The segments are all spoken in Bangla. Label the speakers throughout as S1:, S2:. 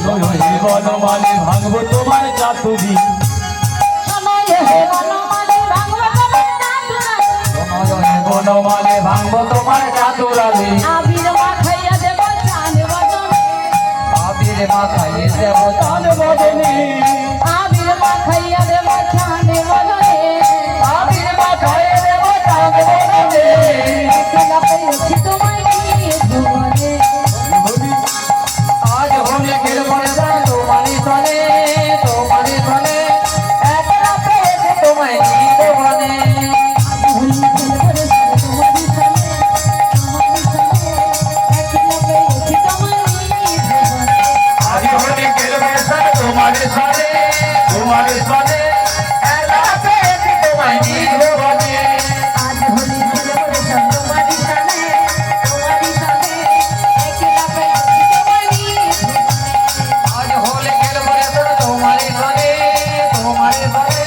S1: বনমালী ভাঙবো তোমার চাতুরি বনমালী ভাঙবো তোমার চাতুরালি
S2: আবির মাখাইয়া দেব চাঁদ বদনে
S1: আবির মাখাইয়ে দেব চাঁদ বদনে
S2: আবির মাখাইয়া দেব চাঁদ বদনে
S1: আবির মাখাইয়ে দেব চাঁদ বদনে
S2: একলা পেয়েছি তোমায় নিয়ে জীবনে
S1: আজ হলে খেলবো তোমারই চলে তোমারই চলে একলা পেয়েছি তোমায় নিয়ে জীবনে তোমারে সারে তোমারে সারে এলা পেয়েছি তোমায় নিয়ে জীবনে
S2: আজ হলি খেলবো তোমারি সানে তোমারি সানে একলা পেয়েছি তোমায় নিয়ে
S1: আজ হলে খেলবো তোমারে সারে তোমারে সারে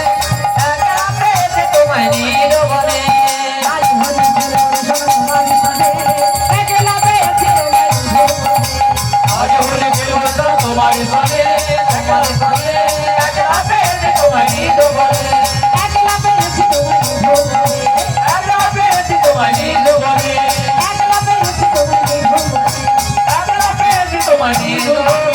S1: এলা পেয়েছি তোমায় নিয়ে জীবনে
S2: আজ হলি খেলবো তোমারি সানে একলা পেয়েছি তোমায় নিয়ে
S1: আজ হলে খেলবো তোমারে সারে তোমারে সারে এলা পেয়েছি তোমায় নিয়ে জীবনে
S2: একলা পেয়েছি তোমায় নিয়ে
S1: এলা পেয়েছি তোমায় নিয়ে জীবনে
S2: একলা পেয়েছি তোমায় নিয়ে
S1: এলা পেয়েছি তোমায় নিয়ে জীবনে